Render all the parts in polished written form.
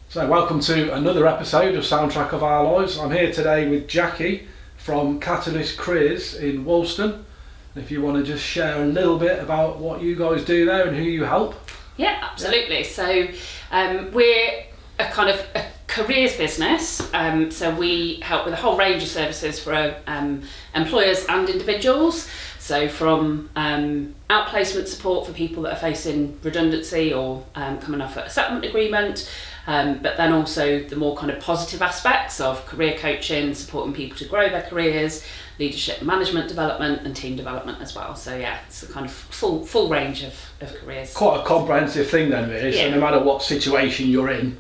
So welcome to another episode of Soundtrack of Our Lives. I'm here today with Jacqui from Catalyst Careers in Woolston. If you want to just share a little bit about what you guys do there and who you help. Yeah, absolutely. So we're a kind of a careers business. So we help with a whole range of services for employers and individuals. So from outplacement support for people that are facing redundancy or coming off a settlement agreement, but then also the more kind of positive aspects of career coaching, supporting people to grow their careers, leadership and management development and team development as well. So yeah, it's a kind of full range of careers. Quite a comprehensive thing then really, so no matter what situation you're in,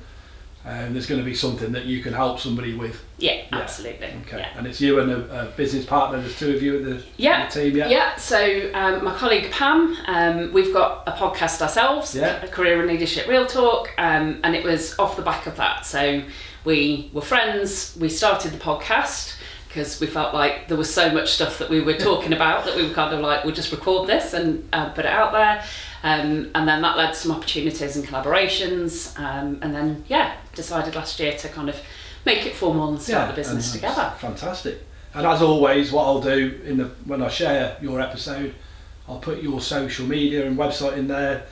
there's going to be something that you can help somebody with. Yeah, absolutely. Okay, yeah. And it's you and a business partner, there's two of you at the team, Yeah, so my colleague Pam, we've got a podcast ourselves, a Career and Leadership Real Talk, and it was off the back of that. So we were friends, we started the podcast because we felt like there was so much stuff that we were talking about that we were kind of like, we'll just record this and put it out there. And then that led to some opportunities and collaborations, and then decided last year to kind of make it formal and start the business together. Fantastic. And as always, what I'll do when I share your episode, I'll put your social media and website in there.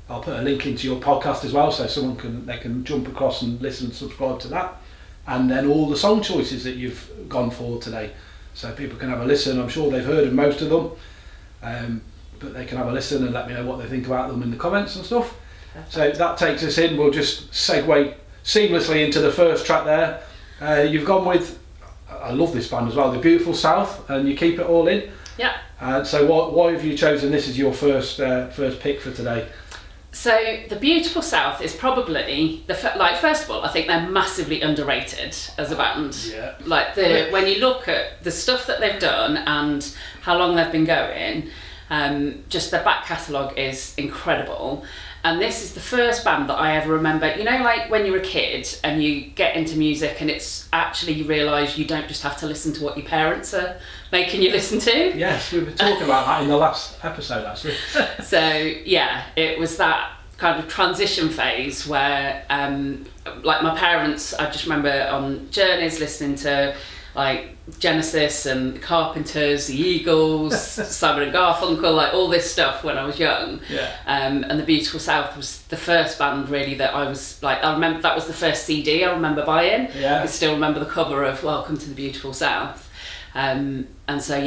I'll put a link into your podcast as well, so they can jump across and listen and subscribe to that. And then all the song choices that you've gone for today, so people can have a listen. I'm sure they've heard of most of them. But they can have a listen and let me know what they think about them in the comments and stuff. Perfect. So that takes us in, we'll just segue seamlessly into the first track there. You've gone with, I love this band as well, The Beautiful South, and you keep it all in. Yeah. So why have you chosen this as your first pick for today? So The Beautiful South is probably, first of all, I think they're massively underrated as a band. Yeah. When you look at the stuff that they've done and how long they've been going, just their back catalogue is incredible. And this is the first band that I ever remember, like when you're a kid and you get into music and it's actually, you realise you don't just have to listen to what your parents are making you listen to. Yes, we were talking about that in the last episode actually. So yeah, it was that kind of transition phase where my parents, I just remember on journeys listening to like Genesis and the Carpenters, the Eagles, Simon and Garfunkel, like all this stuff when I was young. Yeah. And The Beautiful South was the first band really that I was like, I remember that was the first CD I remember buying. Yeah. I still remember the cover of Welcome to the Beautiful South. And so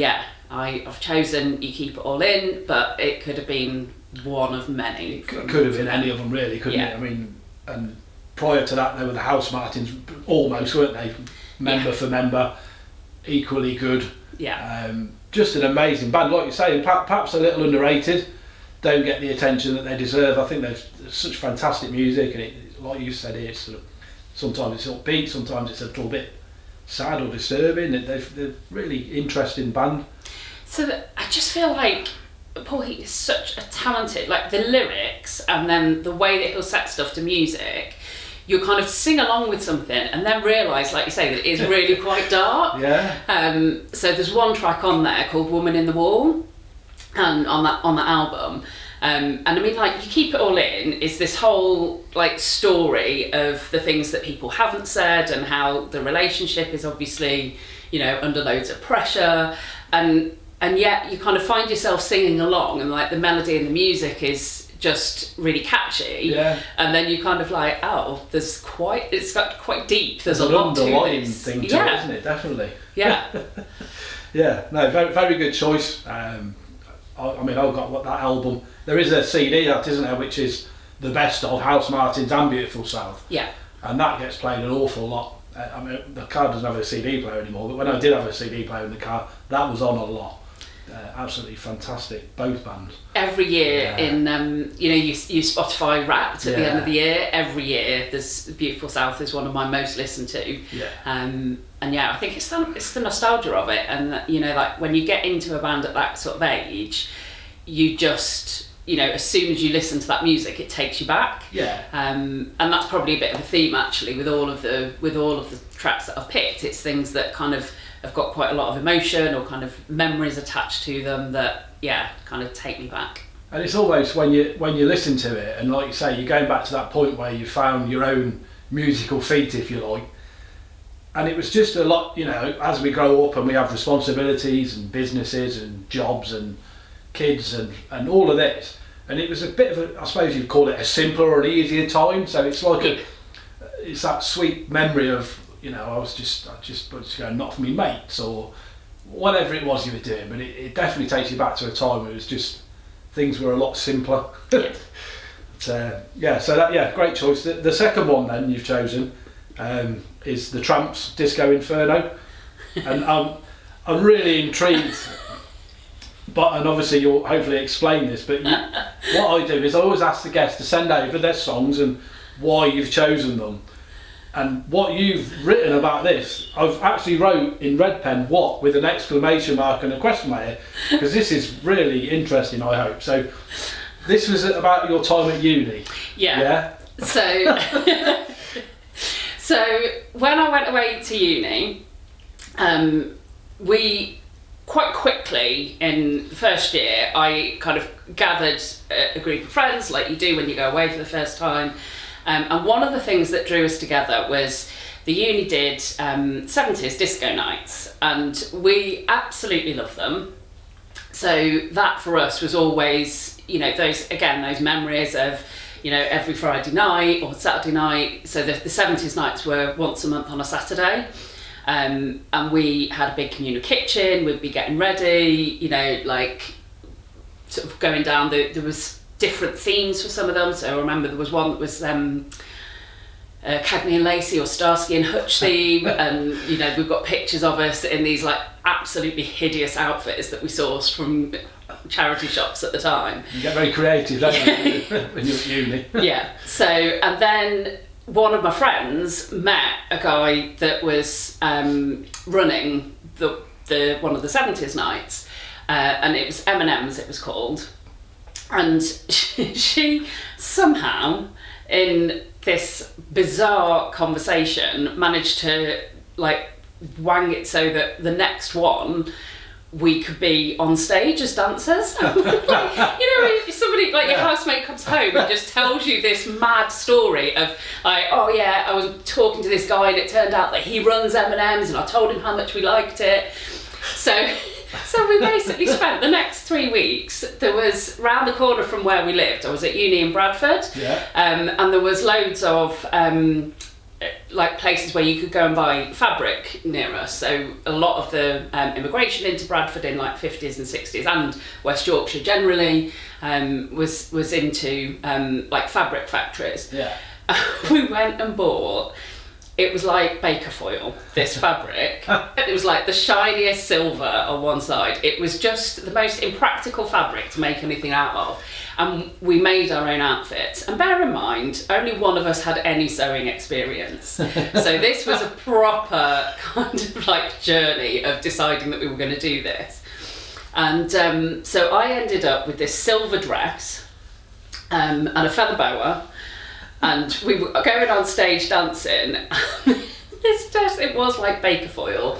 I've chosen You Keep It All In, but it could have been one of many. It could have been any of them really, couldn't it? I mean, and prior to that they were the House Martins almost, weren't they? Member for member, equally good. Yeah. Just an amazing band, like you say, and perhaps a little underrated. Don't get the attention that they deserve. I think they've such fantastic music, and like you said, it's sort of, sometimes it's upbeat, sometimes it's a little bit sad or disturbing. They're really interesting band. So I just feel like Paul Heaton is such a talented, like the lyrics and then the way that he'll set stuff to music. You kind of sing along with something and then realise, like you say, that it is really quite dark. Yeah. So there's one track on there called Woman in the Wall, and on that album. And I mean, like, You Keep It All In is this whole like story of the things that people haven't said and how the relationship is obviously, under loads of pressure, and yet you kind of find yourself singing along, and like the melody and the music is just really catchy, and then you kind of like, it's got quite deep. There's a lot to this thing to it, isn't it? Definitely. Yeah. Yeah. No, very very good choice. I mean, I've got that album. There is a CD that, isn't there, which is the best of House Martins and Beautiful South. Yeah. And that gets played an awful lot. I mean, the car doesn't have a CD player anymore, but when I did have a CD player in the car, that was on a lot. Absolutely fantastic, both bands. Every year in you Spotify Wrapped at the end of the year. Every year, there's Beautiful South is one of my most listened to. Yeah. And I think it's the nostalgia of it, and like when you get into a band at that sort of age, you just as soon as you listen to that music, it takes you back. Yeah. And that's probably a bit of a theme actually with all of the tracks that I've picked. It's things that kind of have got quite a lot of emotion or kind of memories attached to them that kind of take me back. And it's almost when you listen to it, and like you say, you're going back to that point where you found your own musical feat, if you like. And it was just a lot, you know, as we grow up and we have responsibilities and businesses and jobs and kids and all of this. And it was a bit of a, I suppose you'd call it a simpler or an easier time. So it's like it's that sweet memory of, you know, I just was going not for me mates or whatever it was you were doing. But it definitely takes you back to a time where it was just, things were a lot simpler. But, great choice. The second one then you've chosen is the Tramps Disco Inferno, and I'm really intrigued. And obviously you'll hopefully explain this. But what I do is I always ask the guests to send over their songs and why you've chosen them. And what you've written about this, I've actually wrote in red pen "what" with an exclamation mark and a question mark, because this is really interesting. I hope so. This was about your time at uni. Yeah. So. So when I went away to uni, we quite quickly in the first year, I kind of gathered a group of friends like you do when you go away for the first time. And one of the things that drew us together was the uni did 70s disco nights, and we absolutely loved them. So that for us was always, you know, those memories of, you know, every Friday night or Saturday night. So the 70s nights were once a month on a Saturday. And we had a big communal kitchen, we'd be getting ready, you know, like sort of going down, there was different themes for some of them. So I remember there was one that was Cagney and Lacey or Starsky and Hutch theme, and you know, we've got pictures of us in these like absolutely hideous outfits that we sourced from charity shops at the time. You get very creative, don't you, when you're at uni? Yeah. So, and then one of my friends met a guy that was running the one of the 70s nights, and it was M&M's, it was called, and she somehow in this bizarre conversation managed to like wang it so that the next one we could be on stage as dancers. Like, you know, somebody like your housemate comes home and just tells you this mad story of like, oh yeah, I was talking to this guy and it turned out that he runs M&M's and I told him how much we liked it. So we basically spent the next 3 weeks, there was round the corner from where we lived, I was at uni in Bradford, and there was loads of like places where you could go and buy fabric near us. So a lot of the immigration into Bradford in like 50s and 60s and West Yorkshire generally was into like fabric factories. Yeah. We went and bought, it was like baker foil, this fabric. It was like the shiniest silver on one side. It was just the most impractical fabric to make anything out of. And we made our own outfits. And bear in mind, only one of us had any sewing experience. So this was a proper kind of like journey of deciding that we were going to do this. And so I ended up with this silver dress and a feather boa. And we were going on stage dancing. This dress, it was like baker foil,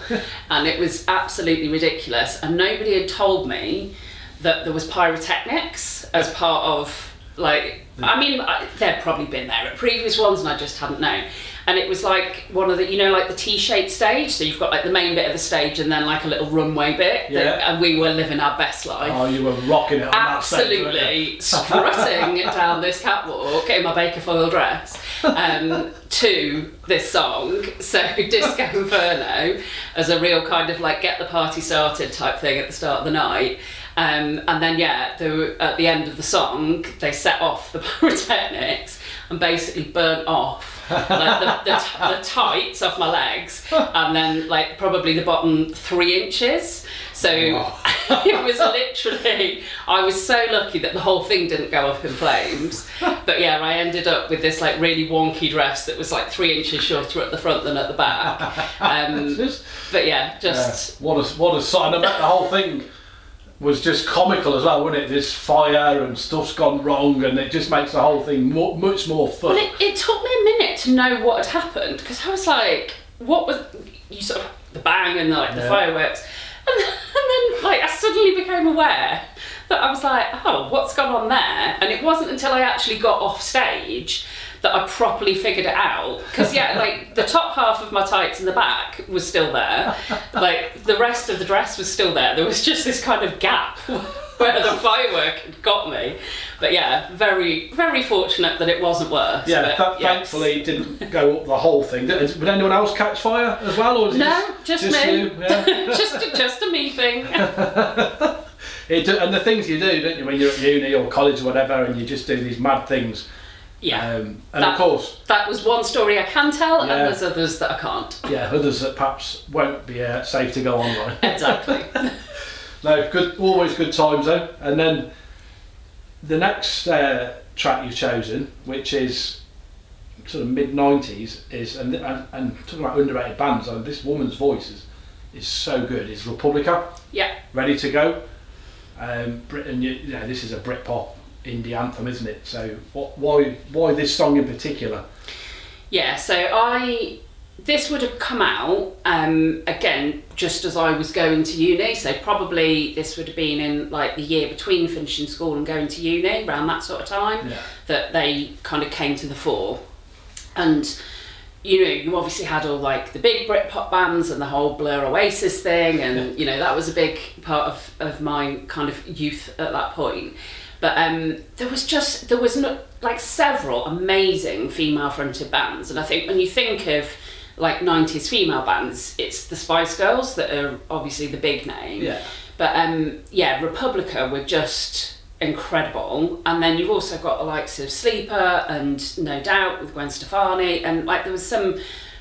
and it was absolutely ridiculous. And nobody had told me that there was pyrotechnics as part of, like, I mean, they'd probably been there at previous ones and I just hadn't known. And it was like one of the, you know, like the T-shaped stage. So you've got like the main bit of the stage and then like a little runway bit. And we were living our best life. Oh, you were rocking it on absolutely that stage, strutting down this catwalk in my baker foil dress to this song. So Disco Inferno as a real kind of like get the party started type thing at the start of the night. And then at the end of the song they set off the pyrotechnics and basically burnt off like the tights off my legs, and then like probably the bottom 3 inches. So it was literally, I was so lucky that the whole thing didn't go up in flames. But yeah, I ended up with this like really wonky dress that was like 3 inches shorter at the front than at the back. But yeah, just what a sign! I bet the whole thing was just comical as well, wasn't it? This fire and stuff's gone wrong, and it just makes the whole thing much more fun. Well, it took me a minute to know what had happened, because I was like, what was, you sort of, the bang and the fireworks, and then like I suddenly became aware that I was like, oh, what's gone on there? And it wasn't until I actually got off stage that I properly figured it out. Because like the top half of my tights in the back was still there. Like the rest of the dress was still there. There was just this kind of gap where the firework had got me. But yeah, very, very fortunate that it wasn't worse. Yeah, thankfully it didn't go up the whole thing. Would anyone else catch fire as well? Or no, just me. You? Yeah. just a me thing. And the things you do, don't you, when you're at uni or college or whatever, and you just do these mad things. Yeah. And of course... That was one story I can tell, and there's others that I can't. Yeah, others that perhaps won't be safe to go online. Exactly. No, good, always good times though. And then the next track you've chosen, which is sort of mid-90s, is, and talking about underrated bands, this woman's voice is so good, is Republica. Yeah. Ready to Go. Britain, this is a Britpop indie anthem, isn't it? So why this song in particular? Yeah, so this would have come out again just as I was going to uni, so probably this would have been in like the year between finishing school and going to uni, around that sort of time, that they kind of came to the fore. And you obviously had all like the big Britpop bands and the whole Blur Oasis thing, and that was a big part of my kind of youth at that point. But there was like several amazing female fronted bands, and I think when you think of like 90s female bands, it's the Spice Girls that are obviously the big name. Yeah. But Republica were just incredible, and then you've also got the likes of Sleeper and No Doubt with Gwen Stefani, and like there was some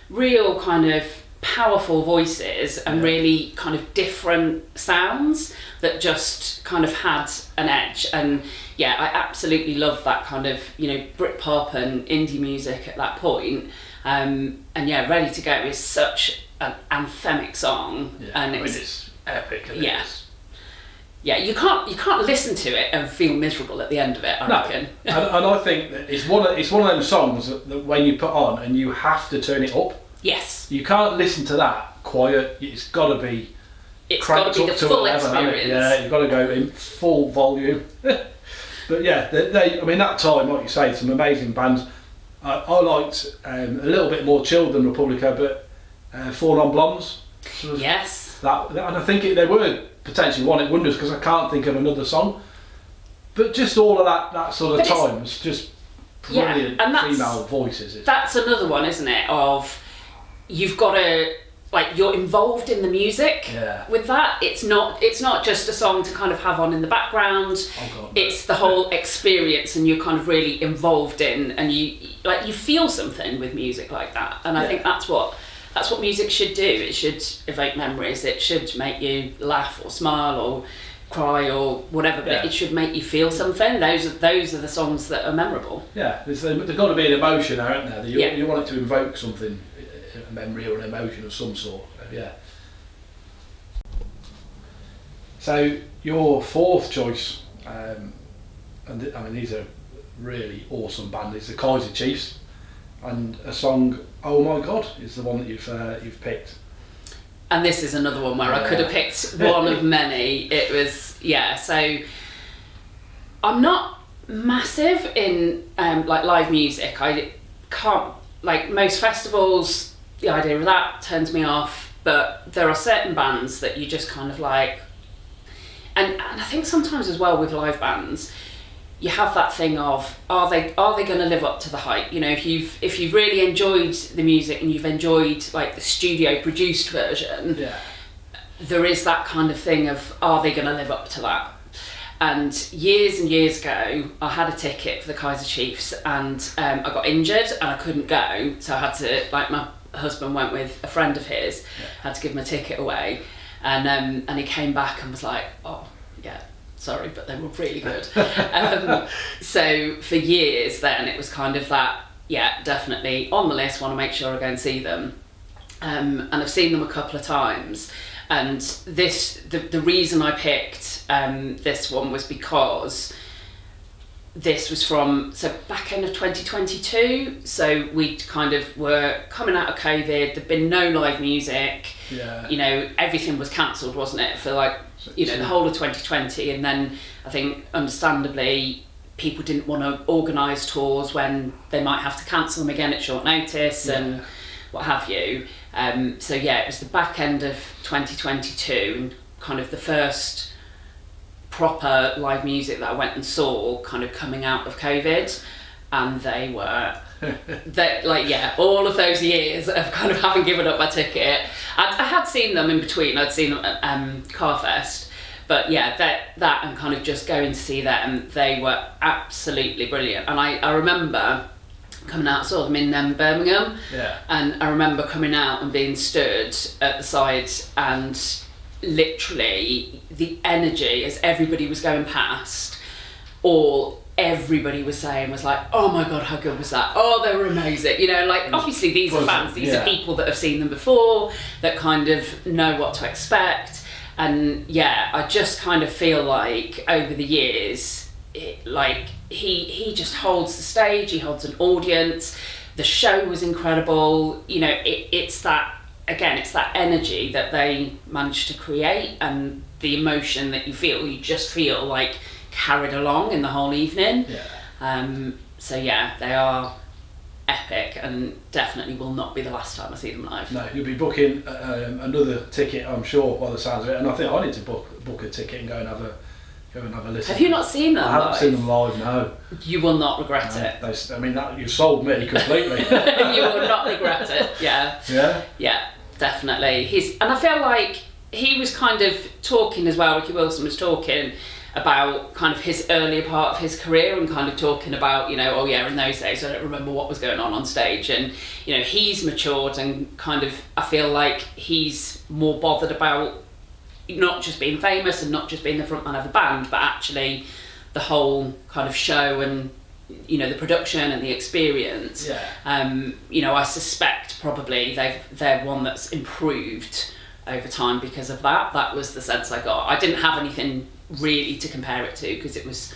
real kind of powerful voices and really kind of different sounds that just kind of had an edge. And yeah, I absolutely love that kind of Britpop and indie music at that point. And yeah, Ready to Go is such an anthemic song, and it's epic. Yeah, you can't listen to it and feel miserable at the end of it, I reckon. and I think that it's one of them songs that when you put on and you have to turn it up. Yes. You can't listen to that quiet. It's got to be. It's got to be the full experience. Yeah, you've got to go in full volume. But yeah, that time, like you say, some amazing bands. I liked a little bit more chilled than Republica, but Four Non Blondes. Yes. And I think they were potentially one-hit wonders, because I can't think of another song. But just all of that sort of time was just brilliant female voices. That's another one, isn't it? Of you've got to, like, you're involved in the music with that. It's not just a song to kind of have on in the background. It's the whole experience, and you're kind of really involved in, and you feel something with music like that. And I think that's what music should do. It should evoke memories. It should make you laugh or smile or cry or whatever, but it should make you feel something. Those are the songs that are memorable. Yeah, there's got to be an emotion, aren't there? You want it to evoke something, a memory or an emotion of some sort. Yeah. So your fourth choice, these are really awesome band, is the Kaiser Chiefs, and a song, Oh My God, is the one that you've picked. And this is another one where I could have picked one of many. It was, so I'm not massive in like live music. I can't, like most festivals, the idea of that turns me off, but there are certain bands that you just kind of like, and I think sometimes as well with live bands, you have that thing of, are they going to live up to the hype? If you've really enjoyed the music and you've enjoyed like the studio produced version, there is that kind of thing of, are they going to live up to that? And years ago, I had a ticket for the Kaiser Chiefs, and I got injured and I couldn't go, so I had to, like, my husband went with a friend of his, had to give my ticket away, and he came back and was like, oh yeah, sorry, but they were really good. So for years then, it was kind of that, definitely on the list, want to make sure I go and see them. And I've seen them a couple of times. And the reason I picked this one was because this was from, back end of 2022, so we kind of were coming out of COVID, there'd been no live music, everything was cancelled, wasn't it, for like, the whole of 2020, and then I think understandably people didn't want to organise tours when they might have to cancel them again at short notice and what have you. So yeah, it was the back end of 2022 and kind of the first proper live music that I went and saw kind of coming out of COVID, and they were all of those years of kind of having given up my ticket. I had seen them in between. I'd seen them at Carfest, but yeah, that and kind of just going to see them, they were absolutely brilliant. And I remember coming out, saw them in Birmingham, and I remember coming out and being stood at the side, and literally the energy as everybody was going past, everybody was saying was like, oh my god, how good was that? Oh, they were amazing. You know, like obviously these are fans, these are people that have seen them before, that kind of know what to expect. And yeah, I just kind of feel like over the years, he just holds the stage, he holds an audience. The show was incredible. You know, it's that energy that they managed to create, and the emotion that you just feel like carried along in the whole evening. So yeah, they are epic, and definitely will not be the last time I see them live. No, you'll be booking another ticket, I'm sure, by the sounds of it, and I think I need to book a ticket and go and have a listen. Have you not seen them? I haven't seen them live, no. You will not regret it. You've sold me completely. You will not regret it. Yeah, definitely. And I feel like he was kind of talking as well, Ricky Wilson was talking about kind of his earlier part of his career, and kind of talking about, you know, in those days I don't remember what was going on stage, and you know, he's matured and kind of, I feel like he's more bothered about not just being famous and not just being the frontman of a band, but actually the whole kind of show and, you know, the production and the experience. You know, I suspect probably they're one that's improved over time because of that. That was the sense I got. I didn't have anything really to compare it to, because it was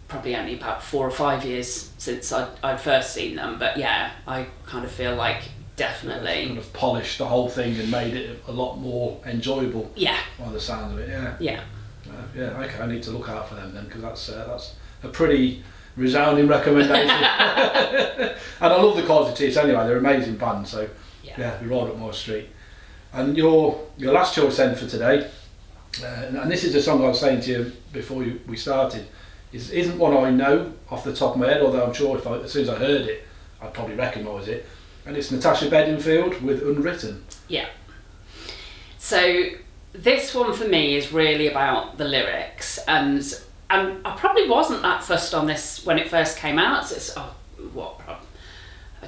probably only about 4 or 5 years since I'd first seen them, but yeah, I kind of feel like definitely kind of polished the whole thing and made it a lot more enjoyable. By the sound of it. Okay, I need to look out for them then, because that's a pretty resounding recommendation. And I love the Kaiser Chiefs anyway, they're an amazing band, so yeah, we're right up my street. And your last choice then for today, and this is a song I was saying to you before we started, isn't one I know off the top of my head, although I'm sure as soon as I heard it, I'd probably recognise it. And it's Natasha Bedingfield with Unwritten. Yeah. So this one for me is really about the lyrics, and I probably wasn't that fussed on this when it first came out. So it's I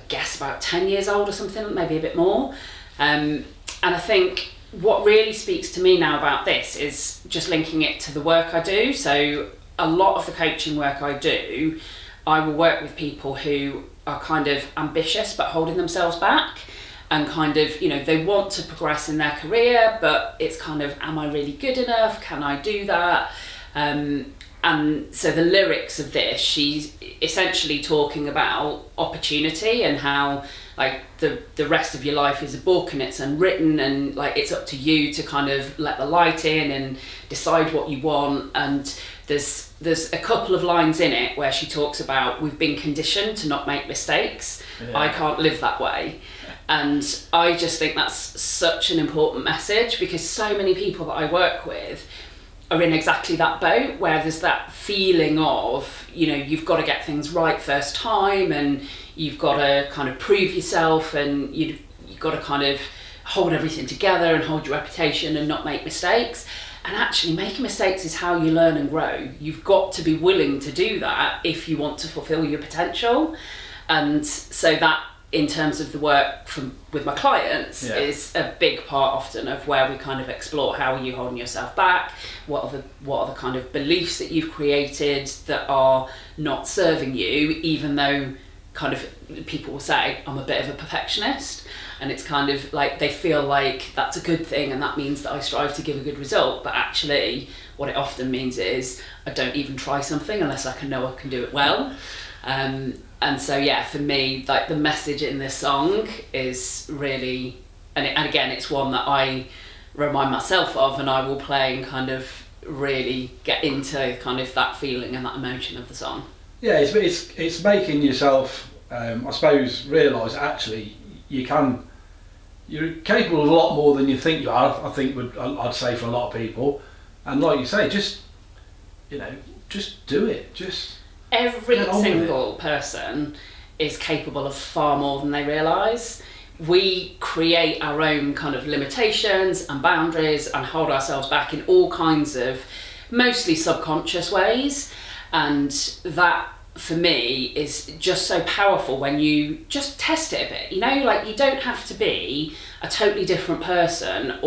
guess about 10 years old or something, maybe a bit more. And I think what really speaks to me now about this is just linking it to the work I do. So a lot of the coaching work I do, I will work with people who are kind of ambitious but holding themselves back, and kind of, you know, they want to progress in their career, but it's kind of, am I really good enough? Can I do that? And so the lyrics of this, she's essentially talking about opportunity and how like the rest of your life is a book and it's unwritten, and like it's up to you to kind of let the light in and decide what you want. And there's a couple of lines in it where she talks about, we've been conditioned to not make mistakes. I can't live that way. And I just think that's such an important message, because so many people that I work with are in exactly that boat, where there's that feeling of, you know, you've got to get things right first time, and you've got to kind of prove yourself, and you've got to kind of hold everything together and hold your reputation and not make mistakes. And actually making mistakes is how you learn and grow. You've got to be willing to do that if you want to fulfill your potential. And so that, in terms of the work with my clients, is a big part often of where we kind of explore, how are you holding yourself back, what are the kind of beliefs that you've created that are not serving you, even though kind of people will say I'm a bit of a perfectionist, and it's kind of like they feel like that's a good thing and that means that I strive to give a good result, but actually what it often means is I don't even try something unless I know I can do it well. And so yeah, for me, like the message in this song is really, and again, it's one that I remind myself of, and I will play and kind of really get into kind of that feeling and that emotion of the song. Yeah, it's making yourself, I suppose, realise actually you're capable of a lot more than you think you are. I think I'd say for a lot of people, and like you say, just do it. Just every single person is capable of far more than they realise. We create our own kind of limitations and boundaries and hold ourselves back in all kinds of mostly subconscious ways, and that for me is just so powerful when you just test it a bit, like you don't have to be a totally different person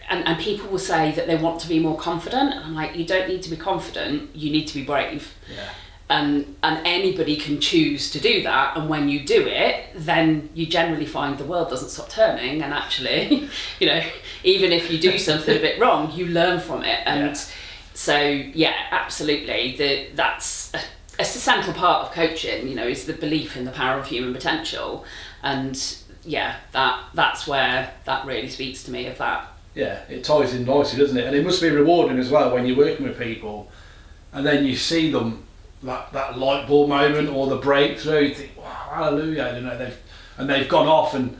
and people will say that they want to be more confident, and I'm like, you don't need to be confident, you need to be brave. Yeah. And anybody can choose to do that, and when you do it, then you generally find the world doesn't stop turning, and actually, even if you do something a bit wrong, you learn from it. And so, yeah, absolutely, that's a central part of coaching, is the belief in the power of human potential. And yeah, that's where that really speaks to me of that. Yeah, it ties in nicely, doesn't it? And it must be rewarding as well when you're working with people and then you see them, that light bulb moment or the breakthrough, you think, wow, hallelujah, they've gone off and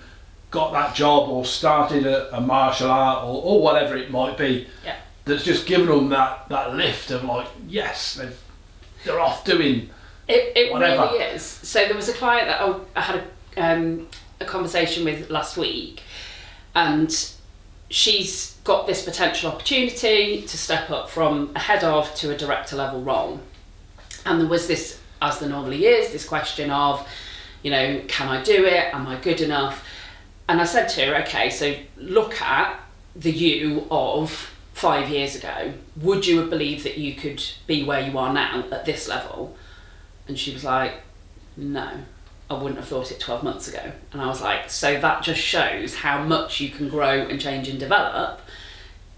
got that job or started a martial art or whatever it might be. Yeah. That's just given them that lift of like, yes, they're off doing it whatever. Really is. So there was a client that I had a conversation with last week, and she's got this potential opportunity to step up from a head of to a director level role. And there was this, as there normally is, this question of, can I do it? Am I good enough? And I said to her, okay, so look at the you of 5 years ago. Would you have believed that you could be where you are now at this level? And she was like, no, I wouldn't have thought it 12 months ago. And I was like, so that just shows how much you can grow and change and develop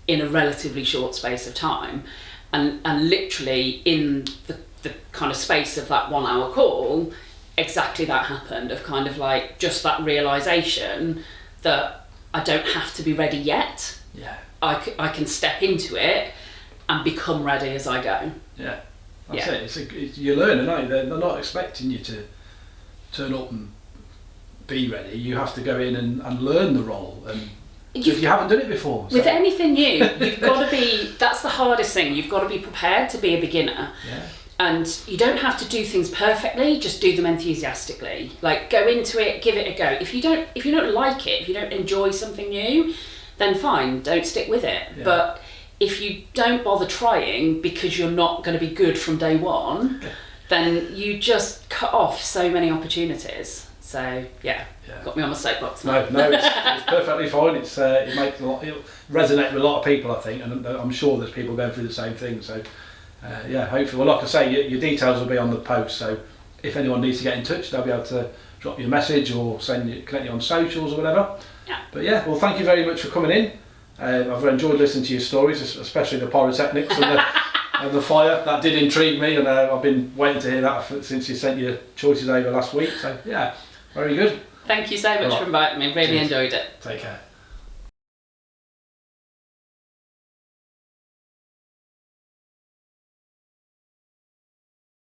in a relatively short space of time. And literally in the kind of space of that 1 hour call, exactly that happened, of kind of like just that realisation that I don't have to be ready yet. Yeah. I can step into it and become ready as I go. Yeah, that's it. You're learning, aren't you? They're not expecting you to turn up and be ready. You have to go in and learn the role, and if you haven't done it before. With anything new, you've got to be, that's the hardest thing, you've got to be prepared to be a beginner. Yeah. And you don't have to do things perfectly, just do them enthusiastically. Like, go into it, give it a go. If you don't like it, if you don't enjoy something new, then fine, don't stick with it. Yeah. But if you don't bother trying because you're not going to be good from day one, then you just cut off so many opportunities. So got me on my soapbox now. No, it's perfectly fine. It makes it'll resonate with a lot of people, I think, and I'm sure there's people going through the same thing. So hopefully, well, like I say, your details will be on the post. So if anyone needs to get in touch, they'll be able to drop you a message or connect you on socials or whatever. Yeah. But well, thank you very much for coming in. I've enjoyed listening to your stories, especially the pyrotechnics and the fire. That did intrigue me, and I've been waiting to hear that since you sent your choices over last week. So very good. Thank you so much for inviting me. Really enjoyed it. Take care.